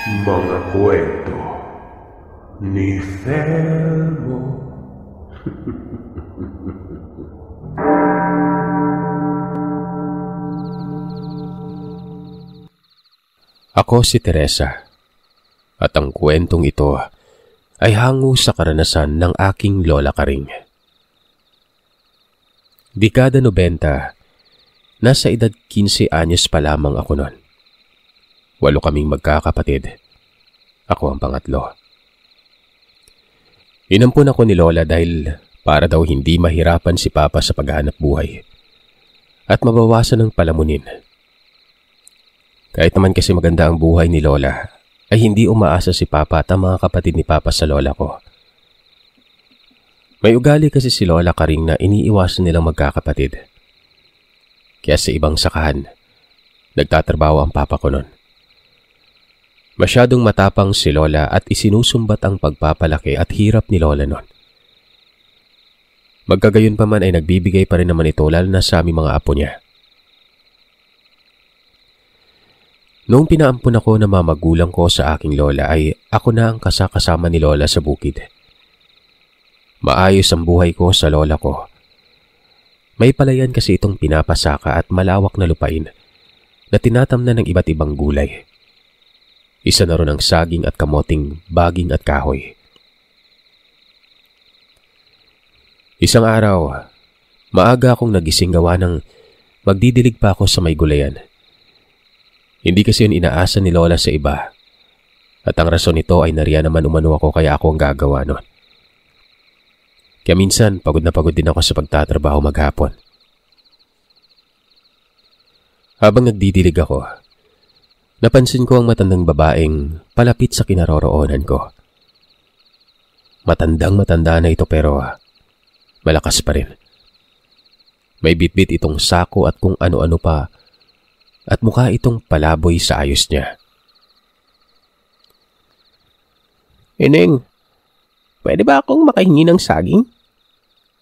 Mga kwento ni Felmo. Ako si Teresa, at ang kwentong ito ay hango sa karanasan ng aking lola Karing. Dekada 90, nasa edad 15 anyos pa lamang ako noon. 8 kaming magkakapatid. Ako ang pangatlo. Inampun ako ni Lola dahil para daw hindi mahirapan si Papa sa paghahanap buhay at mabawasan ng palamunin. Kahit naman kasi maganda ang buhay ni Lola, ay hindi umaasa si Papa at ang mga kapatid ni Papa sa Lola ko. May ugali kasi si Lola Karing na iniiwasan nilang magkakapatid. Kaya sa ibang sakahan, nagtatrabaho ang Papa ko noon. Masyadong matapang si Lola at isinusumbat ang pagpapalaki at hirap ni Lola noon. Magkagayon pa man ay nagbibigay pa rin naman ito lalo na sa aming mga apo niya. Noong pinaampun ako ng mga magulang ko sa aking lola ay ako na ang kasama ni Lola sa bukid. Maayos ang buhay ko sa lola ko. May palayan kasi itong pinapasaka at malawak na lupain na tinatamnan ng iba't ibang gulay. Isa na ron ang saging at kamoting, baging at kahoy. Isang araw, maaga akong nagising gawa ng magdidilig pa ako sa may gulayan. Hindi kasi yun inaasa ni Lola sa iba. At ang rason nito ay nariyan naman umano ako kaya ako ang gagawa nun. Kaya minsan pagod na pagod din ako sa pagtatrabaho maghapon. Habang nagdidilig ako, napansin ko ang matandang babaeng palapit sa kinaroroonan ko. Matandang-matanda na ito pero malakas pa rin. May bitbit itong sako at kung ano-ano pa at mukha itong palaboy sa ayos niya. Ineng, pwede ba akong makahingi ng saging?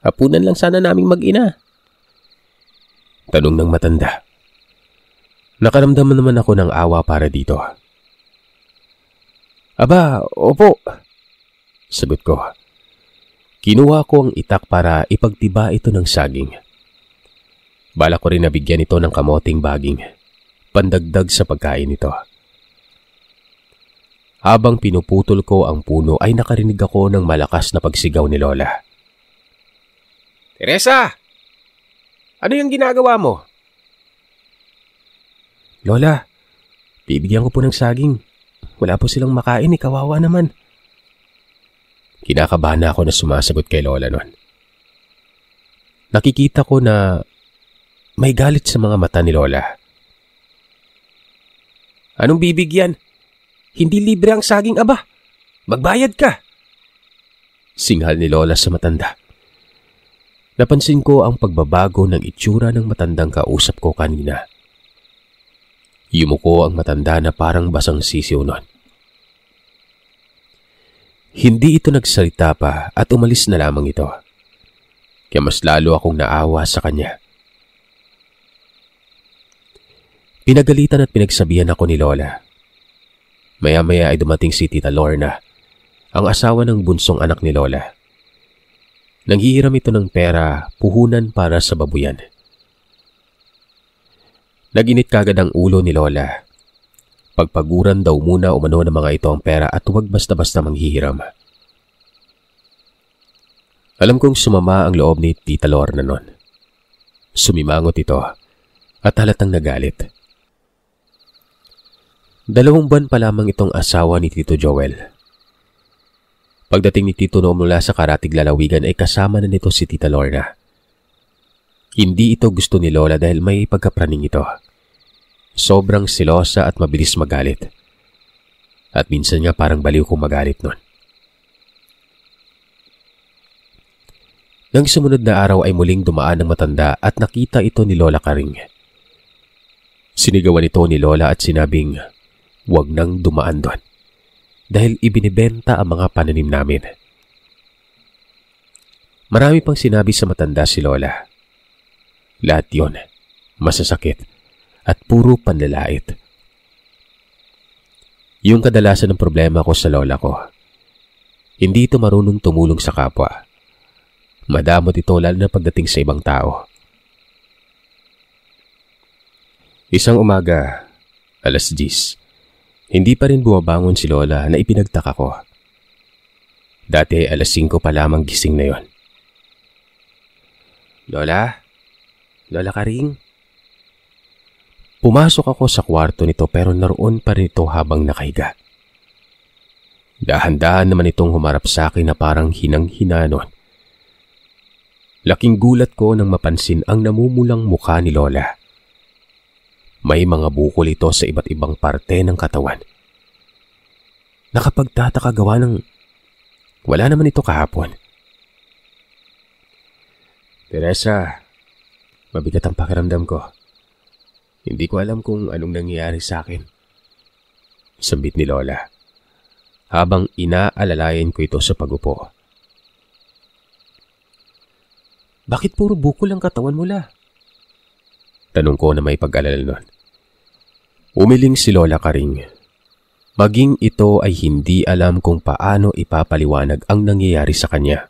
Hapunan lang sana naming mag-ina. Tanong ng matanda. Nakaramdaman naman ako ng awa para dito. Aba, opo. Sagot ko. Kinuha ko ang itak para ipagtiba ito ng saging. Bala ko rin nabigyan ito ng kamoting baging, pandagdag sa pagkain nito. Habang pinuputol ko ang puno ay nakarinig ako ng malakas na pagsigaw ni Lola. Teresa! Ano yung ginagawa mo? Lola, bibigyan ko po ng saging. Wala po silang makain, kawawa naman. Kinakabahan na ako na sumasagot kay Lola noon. Nakikita ko na may galit sa mga mata ni Lola. Anong bibigyan? Hindi libre ang saging, aba. Magbayad ka. Singhal ni Lola sa matanda. Napansin ko ang pagbabago ng itsura ng matandang kausap ko kanina. Yumuko ang matanda na parang basang sisiw nun. Hindi ito nagsalita pa at umalis na lamang ito. Kaya mas lalo akong naawa sa kanya. Pinagalitan at pinagsabihan ako ni Lola. Maya-maya ay dumating si Tita Lorna, ang asawa ng bunsong anak ni Lola. Nanghihiram ito ng pera, puhunan para sa babuyan. Naginit kagad ang ulo ni Lola. Pagpaguran daw muna umano ng mga ito ang pera at huwag basta-basta manghihiram. Alam kong sumama ang loob ni Tita Lorna noon. Sumimangot ito at halatang nagalit. 2 buwan pa lamang itong asawa ni Tito Joel. Pagdating ni Tito noong mula sa karatig lalawigan ay kasama na nito si Tita Lorna. Hindi ito gusto ni Lola dahil may pagkapraning ito. Sobrang silosa at mabilis magalit. At minsan nga parang baliw kong magalit nun. Nang sumunod na araw ay muling dumaan ng matanda at nakita ito ni Lola Karing. Sinigawan ito ni Lola at sinabing, "Huwag nang dumaan doon dahil ibinibenta ang mga pananim namin." Marami pang sinabi sa matanda si Lola. Lahat yon masasakit at puro panlalait. Yung kadalasan ng problema ko sa lola ko. Hindi ito marunong tumulong sa kapwa. Madamot ito lalo na pagdating sa ibang tao. Isang umaga, 10:00, hindi pa rin bumabangon si lola na ipinagtaka ko. Dati 5:00 pa lamang gising na yon. Lola? Lola Karing? Pumasok ako sa kwarto nito pero naroon pa rin ito habang nakahiga. Dahan-dahan naman itong humarap sa akin na parang hinang-hina noon. Laking gulat ko nang mapansin ang namumulang mukha ni Lola. May mga bukol ito sa iba't ibang parte ng katawan. Nakapagtataka gawa ng wala naman ito kahapon. Teresa, mabigat ang pakiramdam ko. Hindi ko alam kung anong nangyayari sa akin. Sambit ni Lola, habang inaalalayan ko ito sa pagupo. Bakit puro bukol ang katawan mo, La? Tanong ko na may pag-alala nun. Umiling si Lola Karing. Maging ito ay hindi alam kung paano ipapaliwanag ang nangyayari sa kanya.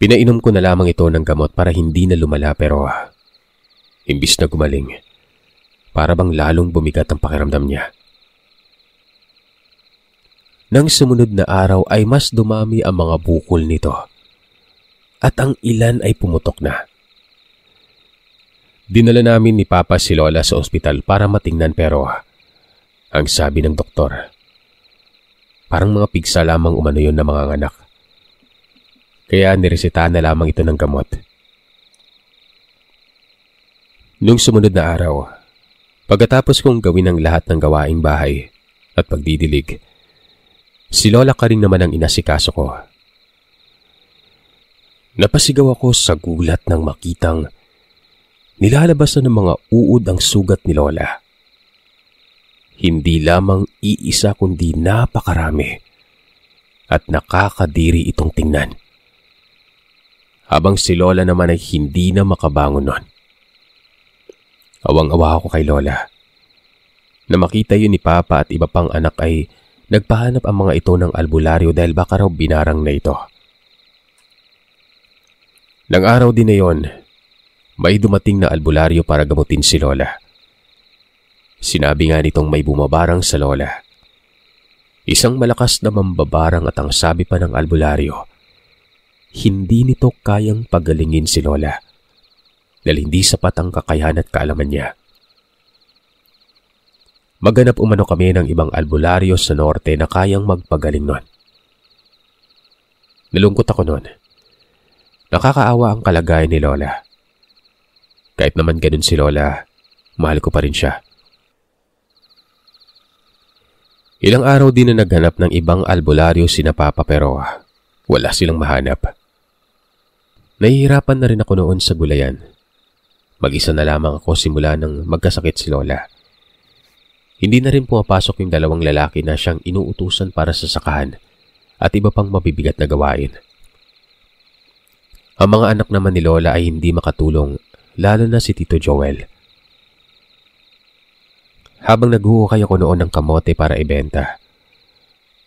Pinainom ko na lamang ito ng gamot para hindi na lumala pero imbis na gumaling, para bang lalong bumigat ang pakiramdam niya. Nang sumunod na araw ay mas dumami ang mga bukol nito at ang ilan ay pumutok na. Dinala namin ni Papa si Lola sa ospital para matingnan pero ang sabi ng doktor, parang mga pigsa lamang umano yun na mga anak. Kaya niresetahan na lamang ito ng gamot. Nung sumunod na araw, pagkatapos kong gawin ang lahat ng gawaing bahay at pagdidilig, si Lola Karing naman ang inasikaso ko. Napasigaw ako sa gulat nang makitang nilalabas na ng mga uod ang sugat ni Lola. Hindi lamang iisa kundi napakarami at nakakadiri itong tingnan. Habang si Lola naman ay hindi na makabangon nun. Awang-awa ako kay Lola. Na makita yun ni Papa at iba pang anak ay nagpahanap ang mga ito ng albularyo dahil baka raw binarang na ito. Nang araw din na yon, may dumating na albularyo para gamutin si Lola. Sinabi nga nitong may bumabarang sa Lola. Isang malakas na mambabarang at ang sabi pa ng albularyo, hindi nito kayang pagalingin si Lola dahil hindi sapat ang kakayahan at kaalaman niya. Maghanap umano kami ng ibang albularyo sa norte na kayang magpagaling nun. Nalungkot ako nun. Nakakaawa ang kalagayan ni Lola. Kahit naman ganun si Lola, mahal ko pa rin siya. Ilang araw din na naghanap ng ibang albularyo sina Papa pero wala silang mahanap. Nahihirapan na rin ako noon sa gulayan. Mag-isa na lamang ako simula nang magkasakit si Lola. Hindi na rin pumapasok yung dalawang lalaki na siyang inuutusan para sa sakahan at iba pang mabibigat na gawain. Ang mga anak naman ni Lola ay hindi makatulong, lalo na si Tito Joel. Habang naghuhukay ako noon ng kamote para ibenta,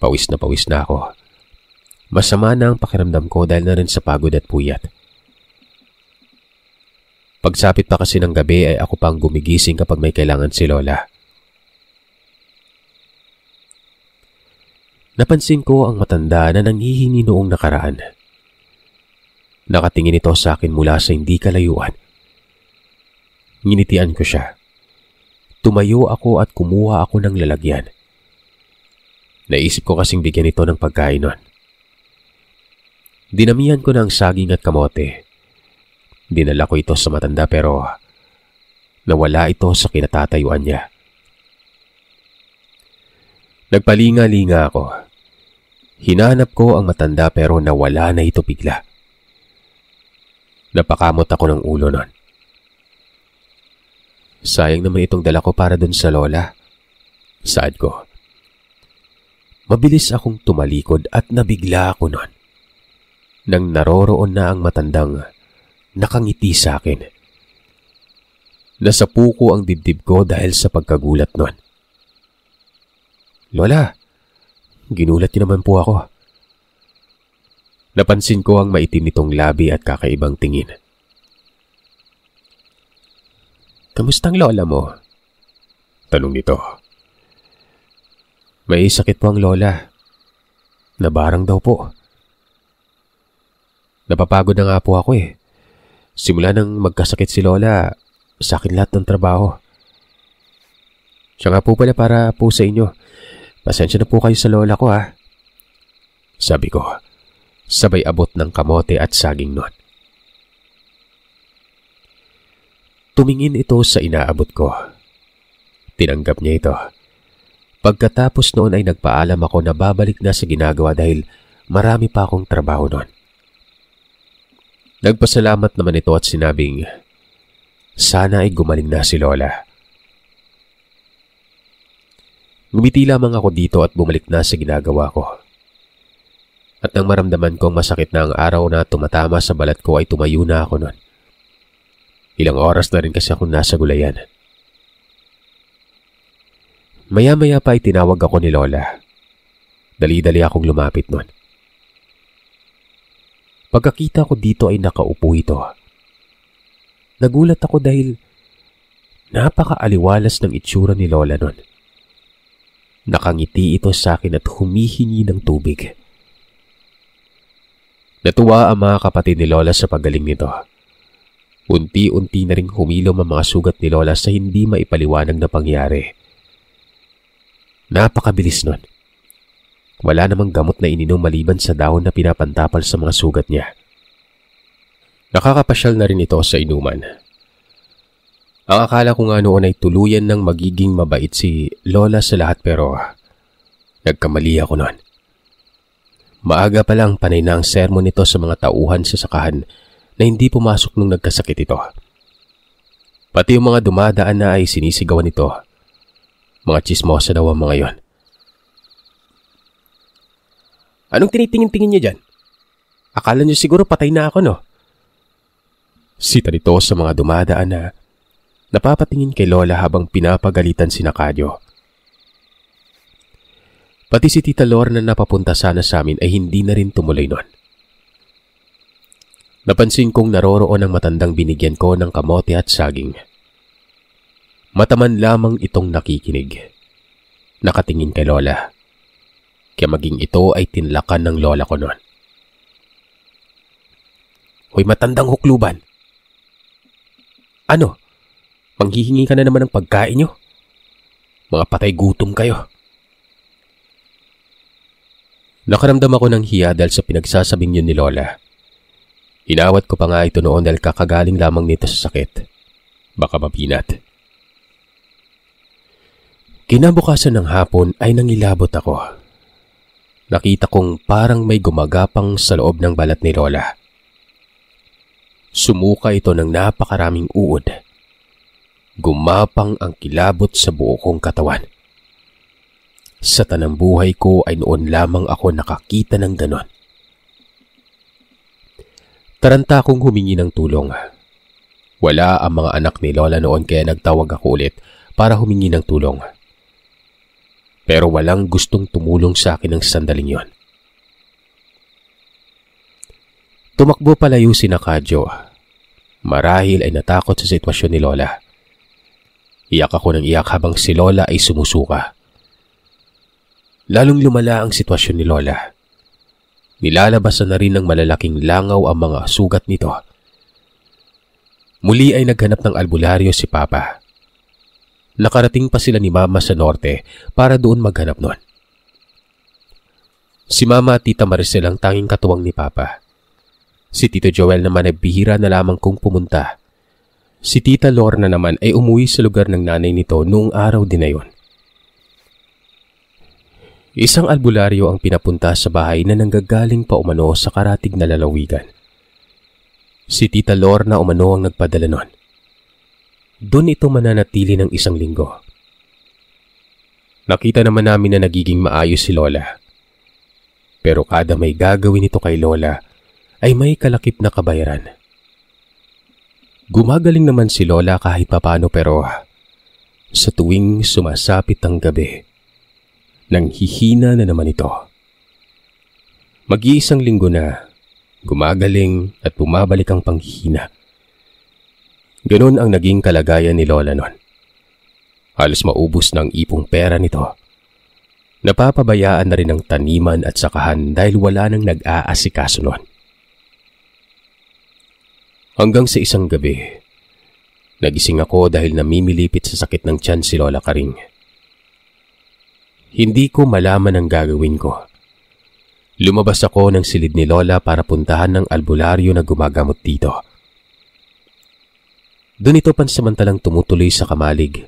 pawis na ako. Masama na ang pakiramdam ko dahil na rin sa pagod at puyat. Pagsapit pa kasi ng gabi ay ako pang gumigising kapag may kailangan si Lola. Napansin ko ang matanda na nanghihingi noong nakaraan. Nakatingin ito sa akin mula sa hindi kalayuan. Nginitian ko siya. Tumayo ako at kumuha ako ng lalagyan. Naisip ko kasing bigyan ito ng pagkain nun. Dinamihan ko ng saging at kamote. Dinala ko ito sa matanda pero nawala ito sa kinatatayuan niya. Nagpalinga-linga ako. Hinanap ko ang matanda pero nawala na ito bigla. Napakamot ako ng ulo nun. Sayang naman itong dala ko para dun sa Lola. Saad ko. Mabilis akong tumalikod at nabigla ako nun. Nang naroroon na ang matandang nakangiti sa akin. Nasapuko ang dibdib ko dahil sa pagkagulat nun. Lola, ginulat niyo naman po ako. Napansin ko ang maitim nitong labi at kakaibang tingin. Kamusta ang lola mo? Tanong nito. May sakit po ang lola. Nabarang daw po. Napapagod na nga po ako eh. Simula nang magkasakit si lola, sa akin lahat ng trabaho. Siya nga po pala para po sa inyo. Pasensya na po kayo sa lola ko ha. Sabi ko, sabay abot ng kamote at saging nun. Tumingin ito sa inaabot ko. Tinanggap niya ito. Pagkatapos noon ay nagpaalam ako na babalik na sa ginagawa dahil marami pa akong trabaho noon. Nagpasalamat naman ito at sinabing, sana ay gumaling na si lola. Ngumiti lamang ako dito at bumalik na sa ginagawa ko. At nang maramdaman kong masakit na ang araw na tumatama sa balat ko ay tumayo na ako noon. Ilang oras na rin kasi ako nasa gulayan. Maya-maya pa ay tinawag ako ni lola. Dali-dali akong lumapit noon. Pagkakita ko dito ay nakaupo ito. Nagulat ako dahil napaka-aliwalas ng itsura ni lola noon. Nakangiti ito sa akin at humihingi ng tubig. Natuwa ang mga kapatid ni lola sa paggaling nito. Unti-unti na ring humilom ang mga sugat ni lola sa hindi maipaliwanag na pangyari. Napakabilis nun. Wala namang gamot na ininom maliban sa dahon na pinapantapal sa mga sugat niya. Nakakapasyal na rin ito sa inuman. Ang akala ko nga noon ay tuluyan ng magiging mabait si lola sa lahat pero nagkamali ako noon. Maaga pa lang panay na ang sermon nito sa mga tauhan sa sakahan na hindi pumasok nung nagkasakit ito. Pati yung mga dumadaan na ay sinisigawan nito. Mga tsismosa daw ang mga yon. Anong tinitingin-tingin niyo dyan? Akala niyo siguro patay na ako, no? Sita nito sa mga dumadaan na napapatingin kay lola habang pinapagalitan si Nakadyo. Pati si Tita Lorna na napapunta sana sa amin ay hindi na rin tumuloy nun. Napansin kong naroroon ang matandang binigyan ko ng kamote at saging. Mataman lamang itong nakikinig. Nakatingin kay lola. Kaya maging ito ay tinlakan ng lola ko noon. Hoy matandang hukluban! Ano? Manghihingi ka na naman ng pagkain nyo? Mga patay gutom kayo. Nakaramdam ako ng hiya dahil sa pinagsasabing yun ni lola. Inawat ko pa nga ito noon dahil kakagaling lamang nito sa sakit. Baka mapinat. Kinabukasan ng hapon ay nangilabot ako. Nakita kong parang may gumagapang sa loob ng balat ni lola. Sumuka ito ng napakaraming uod. Gumapang ang kilabot sa buo kong katawan. Sa tanang buhay ko ay noon lamang ako nakakita ng ganon. Taranta akong humingi ng tulong. Wala ang mga anak ni lola noon kaya nagtawag ako ulit para humingi ng tulong. Pero walang gustong tumulong sa akin ng sandaling yon. Tumakbo palayo si Nakadyo. Marahil ay natakot sa sitwasyon ni lola. Iyak ako ng iyak habang si lola ay sumusuka. Lalong lumala ang sitwasyon ni lola. Nilalabasan na rin ng malalaking langaw ang mga sugat nito. Muli ay naghanap ng albularyo si Papa. Nakarating pa sila ni Mama sa norte para doon maghanap nun. Si Mama at Tita Maricel ang tanging katuwang ni Papa. Si Tito Joel naman ay bihira na lamang kong pumunta. Si Tita Lorna naman ay umuwi sa lugar ng nanay nito noong araw din na yon. Isang albularyo ang pinapunta sa bahay na nanggagaling pa umano sa karatig na lalawigan. Si Tita Lorna umano ang nagpadala nun. Doon ito mananatili ng 1 linggo. Nakita naman namin na nagiging maayos si lola. Pero kada may gagawin ito kay lola, ay may kalakip na kabayaran. Gumagaling naman si lola kahit papano pero sa tuwing sumasapit ang gabi, nang hihina na naman ito. Mag-iisang linggo na, gumagaling at bumabalik ang panghihina. Ganon ang naging kalagayan ni Lola noon. Halos maubos na ang ipong pera nito. Napapabayaan na rin ang taniman at sakahan dahil wala nang nag-aasikaso noon. Hanggang sa isang gabi, nagising ako dahil namimilipit sa sakit ng tiyan si Lola Karing. Hindi ko malaman ang gagawin ko. Lumabas ako ng silid ni Lola para puntahan ng albularyo na gumagamot dito. Doon ito pansamantalang tumutuloy sa kamalig.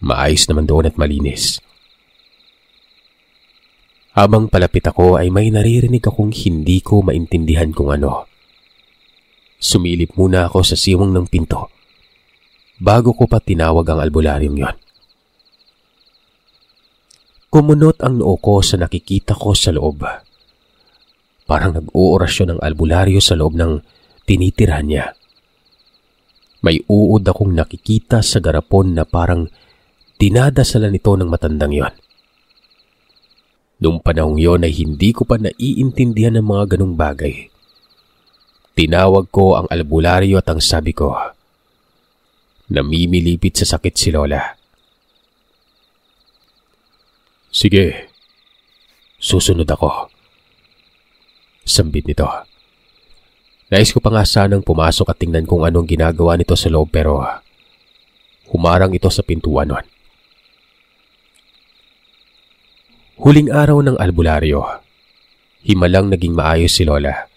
Maayos naman doon at malinis. Habang palapit ako ay may naririnig akong hindi ko maintindihan kung ano. Sumilip muna ako sa siwang ng pinto bago ko pa tinawag ang albularyong yon. Kumunot ang noo ko sa nakikita ko sa loob. Parang nag-oorasyon ang albularyo sa loob ng tinitirhan niya. May uod akong nakikita sa garapon na parang dinadasalan ito ng matandang yon. Noong panahong yon ay hindi ko pa naiintindihan ng mga ganong bagay. Tinawag ko ang albularyo at ang sabi ko, namimilipit sa sakit si Lola. Sige, susunod ako. Sambit nito. Nais ko pa nga sanang pumasok at tingnan kung anong ginagawa nito sa loob pero humarang ito sa pintuan nun. Huling araw ng albularyo, himalang naging maayos si Lola.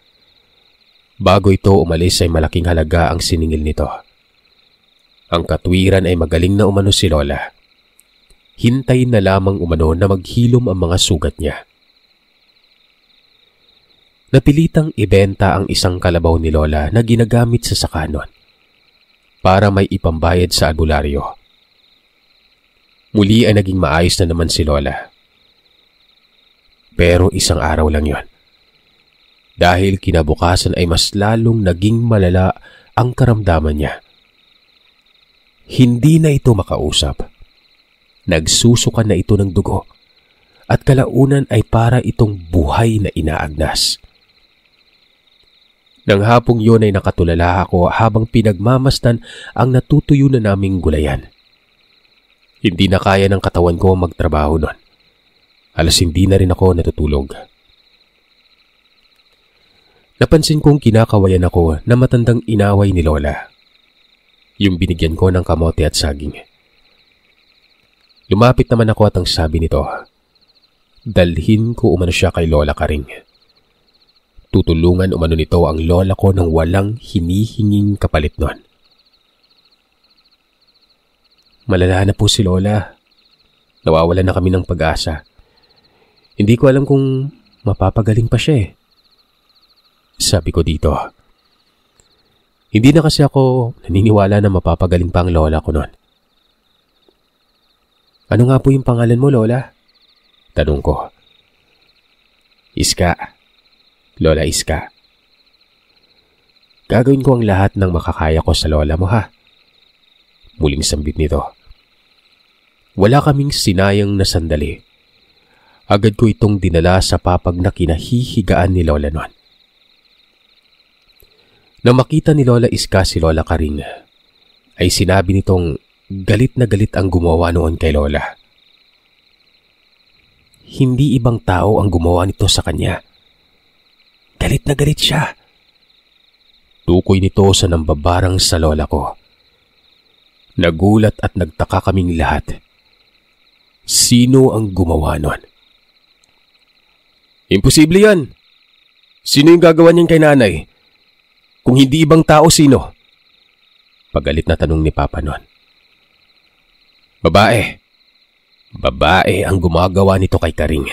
Bago ito umalis ay malaking halaga ang siningil nito. Ang katwiran ay magaling na umano si Lola. Hintayin na lamang umano na maghilom ang mga sugat niya. Napilitang ibenta ang isang kalabaw ni Lola na ginagamit sa sakanon para may ipambayad sa albularyo. Muli ay naging maayos na naman si Lola. Pero isang araw lang yon. Dahil kinabukasan ay mas lalong naging malala ang karamdaman niya. Hindi na ito makausap. Nagsusuka na ito ng dugo at kalaunan ay para itong buhay na inaagnas. Nang hapong yun ay nakatulala ako habang pinagmamasdan ang natutuyo na naming gulayan. Hindi na kaya ng katawan ko magtrabaho nun. Halos hindi na rin ako natutulog. Napansin kong kinakawayan ako na matandang inaway ni Lola. Yung binigyan ko ng kamote at saging. Lumapit naman ako at ang sabi nito, dalhin ko umano siya kay Lola Karing. Tutulungan umano nito ang lola ko ng walang hinihinging kapalit nun. Malala na po si Lola. Nawawalan na kami ng pag-asa. Hindi ko alam kung mapapagaling pa siya eh. Sabi ko dito. Hindi na kasi ako naniniwala na mapapagaling pa ang lola ko nun. Ano nga po yung pangalan mo, Lola? Tanong ko. Iska. Lola Iska. Gagawin ko ang lahat ng makakaya ko sa lola mo, ha? Muling sambit nito. Wala kaming sinayang na sandali. Agad ko itong dinala sa papag na kinahihigaan ni Lola noon. Nang makita ni Lola Iska si Lola Karing, ay sinabi nitong galit na galit ang gumawa noon kay Lola. Hindi ibang tao ang gumawa nito sa kanya. Galit na galit siya. Tukoy nito sa nambabarang sa lola ko. Nagulat at nagtaka kaming lahat. Sino ang gumawa nun? Imposible yan. Sino yung gagawa niyan kay nanay? Kung hindi ibang tao, sino? Pagalit na tanong ni Papa nun. Babae. Babae ang gumagawa nito kay Karing.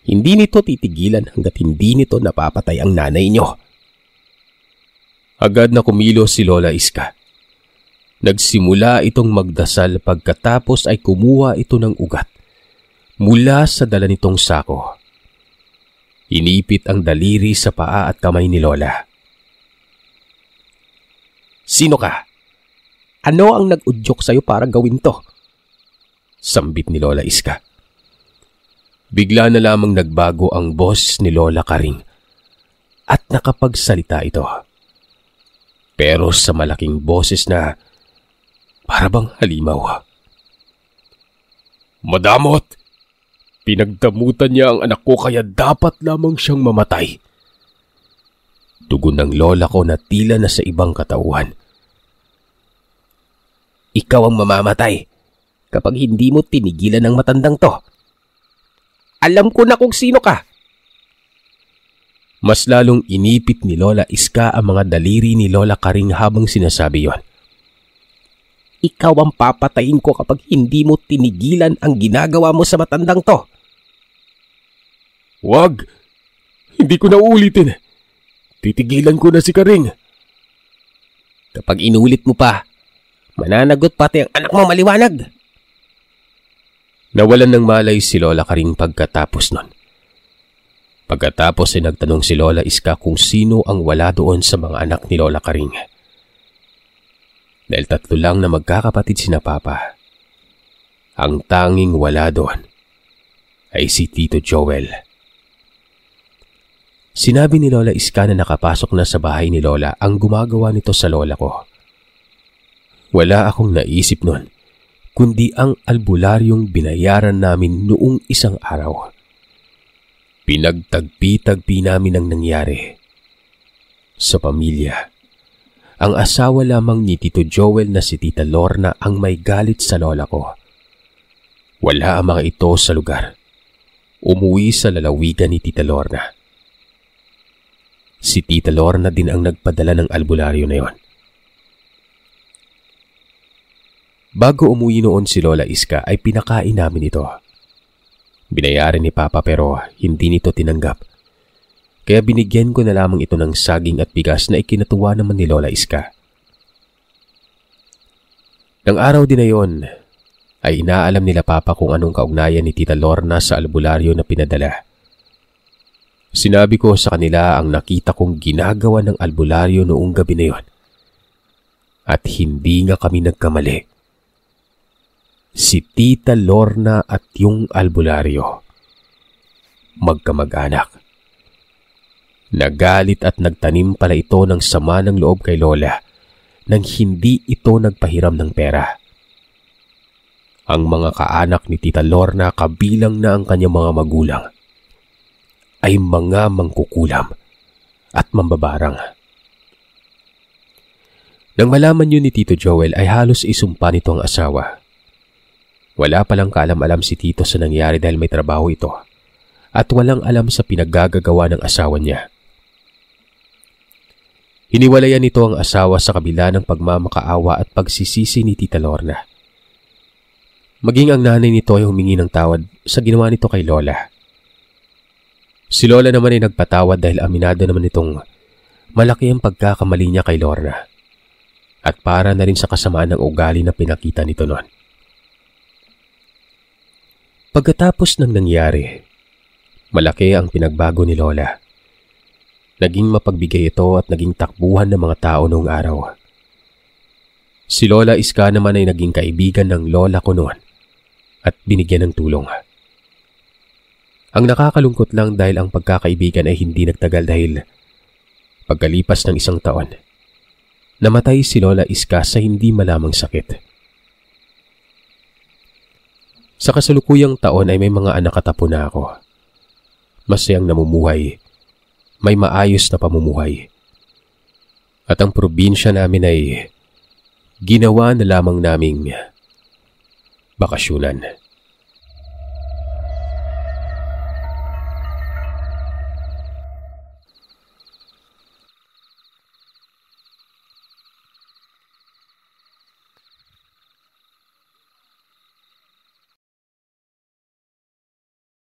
Hindi nito titigilan hanggat hindi nito napapatay ang nanay niyo. Agad na kumilos si Lola Iska. Nagsimula itong magdasal pagkatapos ay kumuha ito ng ugat mula sa dala nitong sako. Inipit ang daliri sa paa at kamay ni Lola. Sino ka? Ano ang nag-udyok sa'yo para gawin to? Sambit ni Lola Iska. Bigla na lamang nagbago ang boses ni Lola Karing at nakapagsalita ito. Pero sa malaking boses na para bang halimaw. Madamot! Pinagdamutan niya ang anak ko kaya dapat lamang siyang mamatay. Tugon ng lola ko na tila na sa ibang katauhan. Ikaw ang mamamatay kapag hindi mo tinigilan ang matandang to. Alam ko na kung sino ka. Mas lalong inipit ni Lola Iska ang mga daliri ni Lola Karing habang sinasabi yon. Ikaw ang papatayin ko kapag hindi mo tinigilan ang ginagawa mo sa matandang to. Wag! Hindi ko na uulitin. Titigilan ko na si Karing. Kapag inulit mo pa, mananagot pati ang anak mo maliwanag. Nawalan ng malay si Lola Karing pagkatapos nun. Pagkatapos ay nagtanong si Lola Iska kung sino ang wala doon sa mga anak ni Lola Karing. Dahil 3 lang na magkakapatid sina Papa. Ang tanging wala doon ay si Tito Joel. Sinabi ni Lola Iska na nakapasok na sa bahay ni Lola ang gumagawa nito sa lola ko. Wala akong naisip nun, kundi ang albularyong binayaran namin noong isang araw. Pinagtagpi-tagpi namin ang nangyari. Sa pamilya, ang asawa lamang ni Tito Joel na si Tita Lorna ang may galit sa lola ko. Wala ang mga ito sa lugar. Umuwi sa lalawigan ni Tita Lorna. Si Tita Lorna din ang nagpadala ng albularyo na yon. Bago umuwi noon si Lola Iska ay pinakain namin ito. Binayaran ni Papa pero hindi nito tinanggap. Kaya binigyan ko na lamang ito ng saging at bigas na ikinatuwa naman ni Lola Iska. Nang araw din na yon ay inaalam nila Papa kung anong kaugnayan ni Tita Lorna sa albularyo na pinadala. Sinabi ko sa kanila ang nakita kong ginagawa ng albularyo noong gabi na yon. At hindi nga kami nagkamali. Si Tita Lorna at yung albularyo, magkamag-anak. Nagalit at nagtanim pala ito ng sama ng loob kay Lola nang hindi ito nagpahiram ng pera. Ang mga kaanak ni Tita Lorna kabilang na ang kanyang mga magulang ay mga mangkukulam at mambabarang. Nang malaman yun ni Tito Joel ay halos isumpa nito ang asawa. Wala palang kaalam-alam si Tito sa nangyari dahil may trabaho ito at walang alam sa pinaggagawa ng asawa niya. Hiniwalayan nito ang asawa sa kabila ng pagmamakaawa at pagsisisi ni Tita Lorna. Maging ang nanay nito ay humingi ng tawad sa ginawa nito kay Lola. Si Lola naman ay nagpatawad dahil aminado naman itong malaki ang pagkakamali niya kay Lorna at para na rin sa kasamaan ng ugali na pinakita nito noon. Pagkatapos ng nangyari, malaki ang pinagbago ni Lola. Naging mapagbigay ito at naging takbuhan ng mga tao noong araw. Si Lola Iska naman ay naging kaibigan ng lola ko noon at binigyan ng tulong. Ang nakakalungkot lang dahil ang pagkakaibigan ay hindi nagtagal dahil pagkalipas ng 1 taon, namatay si Lola Iska sa hindi malamang sakit. Sa kasalukuyang taon ay may mga anak katapo na ako. Masayang namumuhay, may maayos na pamumuhay. At ang probinsya namin ay ginawa na lamang naming bakasyunan.